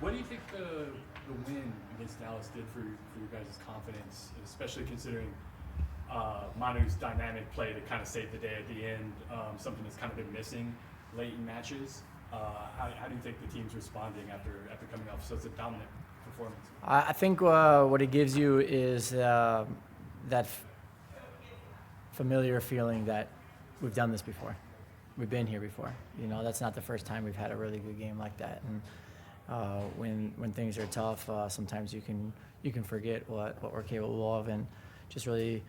What do you think the win against Dallas did for your guys' confidence, especially considering Manu's dynamic play to kind of save the day at the end, something that's kind of been missing late in matches? How do you think the team's responding after coming off such a dominant performance? I think what it gives you is that familiar feeling that we've done this before. We've been here before. You know, that's not the first time we've had a really good game like that. And when things are tough, sometimes you can forget what we're capable of, and just really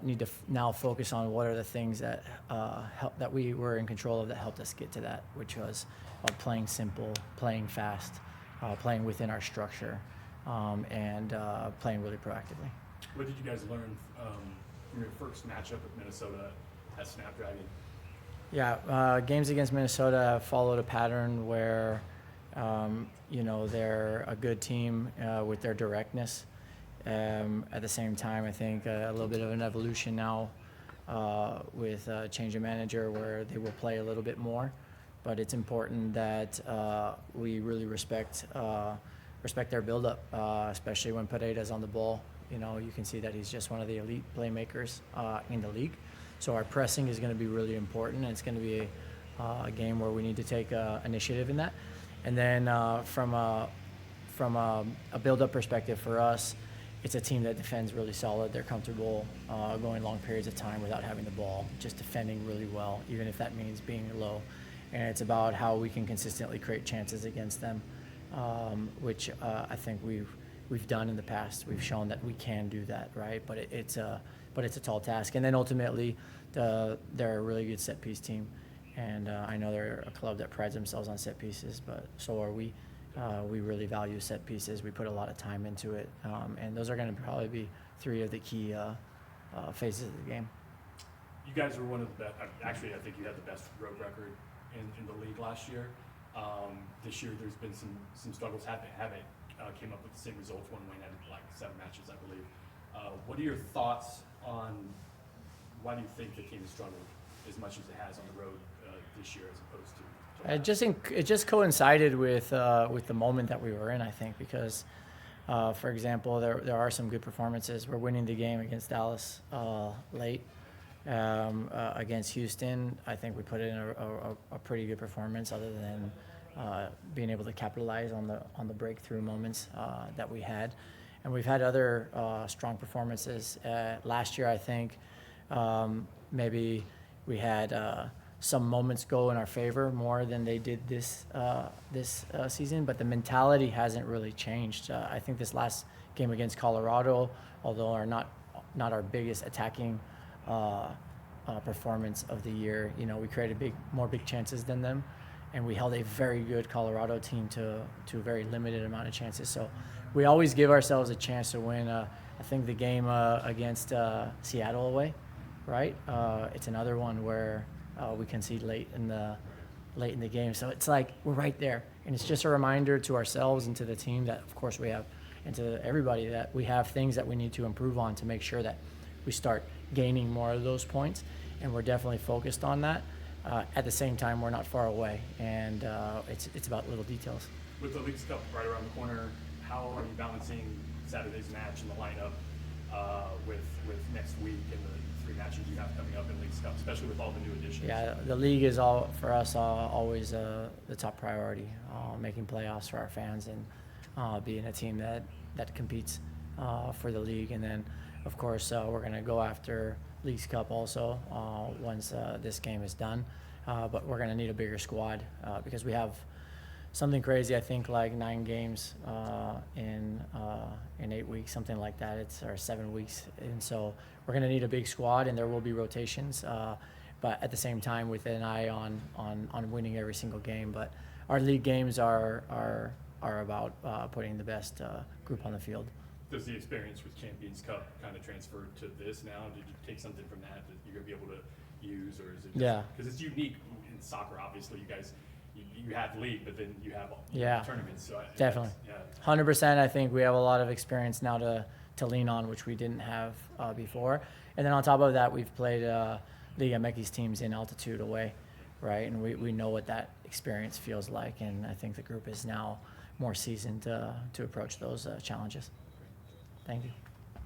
need to now focus on what are the things that that we were in control of that helped us get to that, which was playing simple, playing fast, playing within our structure, and playing really proactively. What did you guys learn from your first matchup with Minnesota at Snapdragon? Yeah, games against Minnesota followed a pattern where, they're a good team with their directness. At the same time, I think a little bit of an evolution now with a change of manager where they will play a little bit more. But it's important that we really respect their build-up, especially when Pereira's on the ball. You know, you can see that he's just one of the elite playmakers in the league. So our pressing is going to be really important, and it's going to be a game where we need to take initiative in that. And then from a build-up perspective for us, it's a team that defends really solid. They're comfortable going long periods of time without having the ball, just defending really well, even if that means being low. And it's about how we can consistently create chances against them, which I think we've done in the past. We've shown that we can do that, right? But it's a tall task. And then ultimately, they're a really good set piece team. And I know they're a club that prides themselves on set pieces, but so are we. We really value set pieces. We put a lot of time into it. And those are going to probably be three of the key phases of the game. You guys were one of the best. Actually, I think you had the best road record in the league last year. This year, there's been some struggles. Haven't came up with the same results. One win in like 7 matches, I believe. What are your thoughts on why do you think the team has struggled as much as it has on the road this year as opposed to? It just coincided with the moment that we were in, I think, because, for example, there are some good performances. We're winning the game against Dallas late. Against Houston, I think we put in a pretty good performance, other than being able to capitalize on the breakthrough moments that we had. And we've had other strong performances. Last year, I think maybe we had some moments go in our favor more than they did this season, but the mentality hasn't really changed. I think this last game against Colorado, although not our biggest attacking performance of the year, we created more big chances than them, and we held a very good Colorado team to a very limited amount of chances. So we always give ourselves a chance to win. I think the game against Seattle away, right? It's another one where we concede late in the game. So it's like we're right there, and it's just a reminder to ourselves and to the team that, of course, we have, and to everybody, that we have things that we need to improve on to make sure that we start gaining more of those points, and we're definitely focused on that. At the same time, we're not far away, and it's about little details. With the Leagues Cup right around the corner, how are you balancing Saturday's match in the lineup with next week and the 3 matches you have coming up in Leagues Cup, especially with all the new additions? Yeah, the league is for us always the top priority, making playoffs for our fans and being a team that competes for the league. And then, of course, we're going to go after Leagues Cup also once this game is done. But we're going to need a bigger squad because we have something crazy, I think, like 9 games in 8 weeks, something like that. Or 7 weeks. And so we're going to need a big squad, and there will be rotations. But at the same time, with an eye on winning every single game. But our league games are about putting the best group on the field. Does the experience with Champions Cup kind of transfer to this now? Did you take something from that you're going to be able to use, or is it just, yeah, because it's unique in soccer, obviously. You guys, you have league, but then you have tournaments. So definitely, 100%. I think we have a lot of experience now to lean on, which we didn't have before. And then on top of that, we've played Liga MX teams in altitude away, right? And we know what that experience feels like. And I think the group is now more seasoned to approach those challenges. Thank you.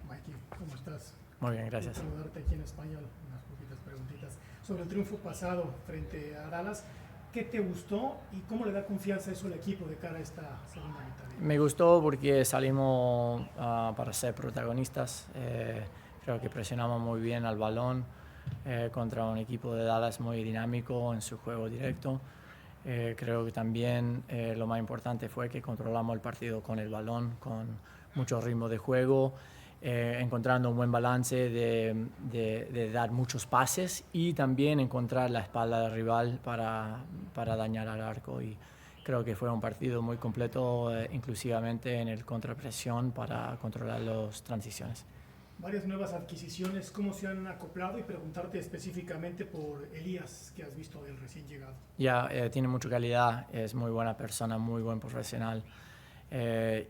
Mikey, ¿cómo estás? Muy bien, gracias. Quiero saludarte aquí en español, unas poquitas preguntitas. Sobre el triunfo pasado frente a Dallas, ¿qué te gustó y cómo le da confianza eso al equipo de cara a esta segunda mitad? Me gustó porque salimos para ser protagonistas. Creo que presionamos muy bien al balón contra un equipo de Dallas muy dinámico en su juego directo. Creo que también lo más importante fue que controlamos el partido con el balón, con mucho ritmo de juego, encontrando un buen balance de dar muchos pases y también encontrar la espalda del rival para dañar al arco. Y creo que fue un partido muy completo, inclusivamente en el contrapresión para controlar las transiciones. Varias nuevas adquisiciones, ¿cómo se han acoplado? Y preguntarte específicamente por Elías, que has visto del recién llegado. Ya, tiene mucha calidad, es muy buena persona, muy buen profesional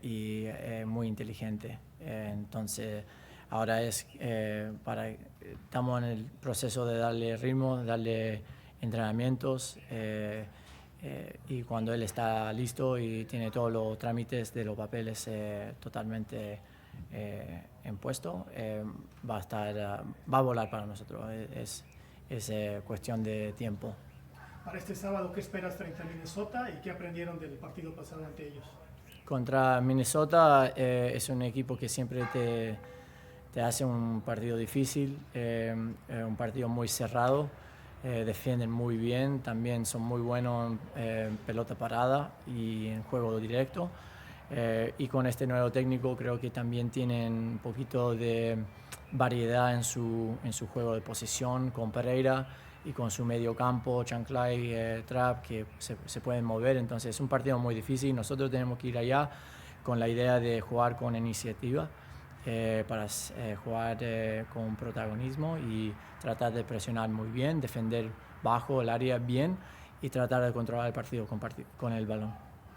y muy inteligente. Entonces, ahora estamos en el proceso de darle ritmo, darle entrenamientos y cuando él está listo y tiene todos los trámites de los papeles totalmente en puesto, va a volar para nosotros. Es cuestión de tiempo. Para este sábado, ¿qué esperas frente a Minnesota y qué aprendieron del partido pasado ante ellos? Contra Minnesota es un equipo que siempre te hace un partido difícil, un partido muy cerrado, defienden muy bien, también son muy buenos en pelota parada y en juego directo. Y con este nuevo técnico creo que también tienen un poquito de variedad en su juego de posición con Pereira y con su medio campo, Chanclay, Trapp, que se pueden mover. Entonces es un partido muy difícil. Nosotros tenemos que ir allá con la idea de jugar con iniciativa, para jugar con protagonismo y tratar de presionar muy bien, defender bajo el área bien y tratar de controlar el partido con el balón.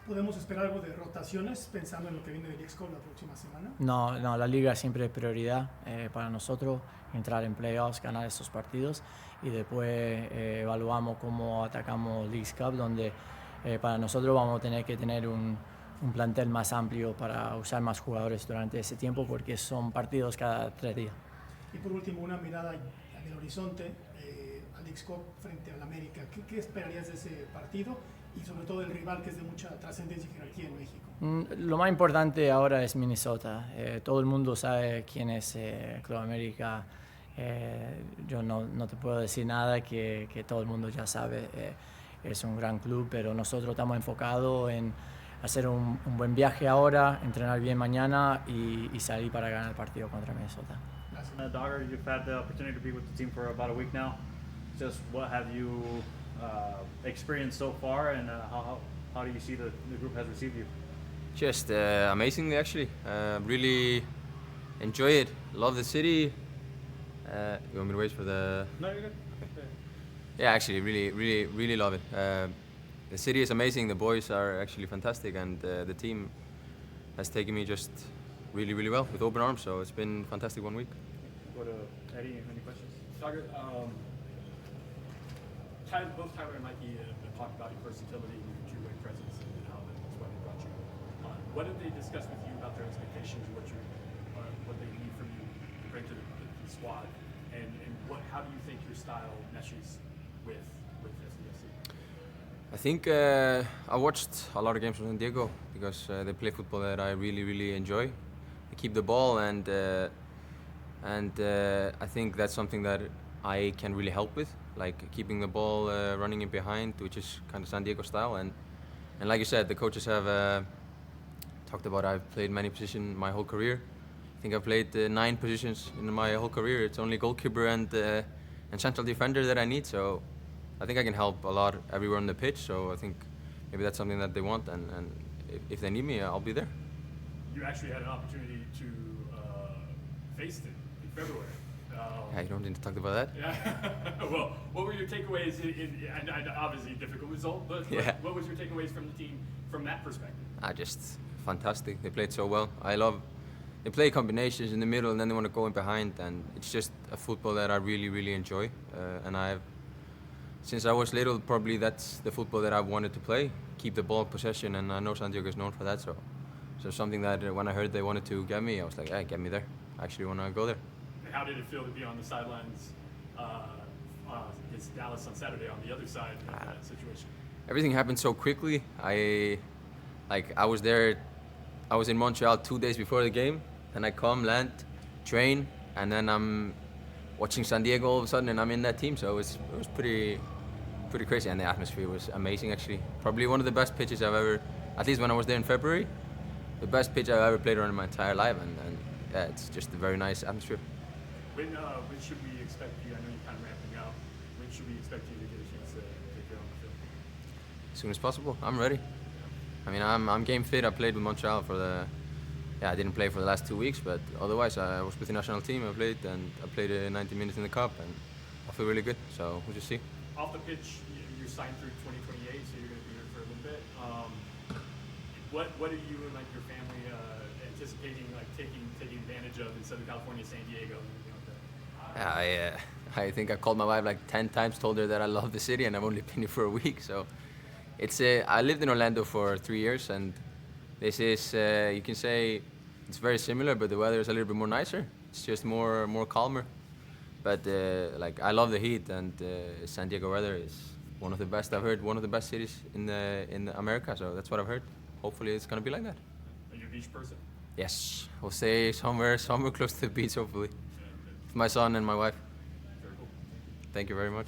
¿Podemos esperar algo de rotaciones pensando en lo que viene del X-Cup la próxima semana? No, la liga siempre es prioridad para nosotros, entrar en playoffs, ganar estos partidos y después evaluamos cómo atacamos Leagues Cup, donde para nosotros vamos a tener que tener un plantel más amplio para usar más jugadores durante ese tiempo porque son partidos cada 3 días. Y por último, una mirada en el horizonte al X-Cup frente al América. ¿Qué esperarías de ese partido? Y sobre todo el rival que es de mucha trascendencia y jerarquía en México. Lo más importante ahora es Minnesota. Todo el mundo sabe quién es Club América. Yo no te puedo decir nada que todo el mundo ya sabe. Es un gran club, pero nosotros estamos enfocados en hacer un buen viaje ahora, entrenar bien mañana y salir para ganar el partido contra Minnesota. Gracias. Dagur, you've had the opportunity to be with the team for about a week now. Just what have you experienced so far, and how do you see the group has received you? Just amazingly, actually. Really enjoy it. Love the city. You want me to wait for the? No, you're good. Yeah, actually, really love it. The city is amazing. The boys are actually fantastic, and the team has taken me just really well with open arms. So it's been fantastic 1 week. Go to Eddie. Any questions? Dagur, both Tyler and Mikey have talked about your versatility and your two-way presence and how that's why they brought you on. What have they discussed with you about their expectations, what they need from you to bring to the squad, and how do you think your style meshes with SDFC? I think I watched a lot of games from SanDiego because they play football that I really enjoy. They keep the ball and I think that's something that I can really help with, like keeping the ball running in behind, which is kind of SanDiego style. And like you said, the coaches have talked about I've played many positions my whole career. I think I've played 9 positions in my whole career. It's only goalkeeper and central defender that I need. So I think I can help a lot everywhere on the pitch. So I think maybe that's something that they want, and if they need me, I'll be there. You actually had an opportunity to face it in February. Yeah, you don't need to talk about that. Yeah. Well, what were your takeaways? And obviously a difficult result, but Yeah. what was your takeaways from the team from that perspective? Just fantastic. They played so well. They play combinations in the middle and then they want to go in behind, and it's just a football that I really enjoy. And I have since I was little, probably that's the football that I wanted to play. Keep the ball possession, and I know SanDiego is known for that. So something that when I heard they wanted to get me, I was like, hey, get me there. I actually want to go there. And how did it feel to be on the sidelines against Dallas on Saturday on the other side of that situation? Everything happened so quickly. I was there. I was in Montreal 2 days before the game, and I come, land, train, and then I'm watching SanDiego all of a sudden, and I'm in that team. So it was pretty crazy, and the atmosphere was amazing. Actually, probably one of the best pitches I've ever, at least when I was there in February, the best pitch I've ever played on in my entire life, and yeah, it's just a very nice atmosphere. When should we expect you? I know you're kind of ramping up. When should we expect you to get a chance to get on the field? As soon as possible. I'm ready. I mean, I'm game fit. I played with Montreal I didn't play for the last 2 weeks, but otherwise I was with the national team. I played 90 minutes in the cup, and I feel really good. So we'll just see. Off the pitch, you're signed through 2028, so you're going to be here for a little bit. What are you and like your family anticipating like taking advantage of in Southern California, San Diego? I think I called my wife like 10 times, told her that I love the city, and I've only been here for a week. So it's I lived in Orlando for 3 years, and this is you can say it's very similar, but the weather is a little bit more nicer. It's just more calmer. But like I love the heat, and San Diego weather is one of the best. I've heard one of the best cities in America. So that's what I've heard. Hopefully it's gonna be like that. Are you a beach person? Yes, we'll stay somewhere close to the beach, hopefully. With my son and my wife. Very cool. Thank you very much.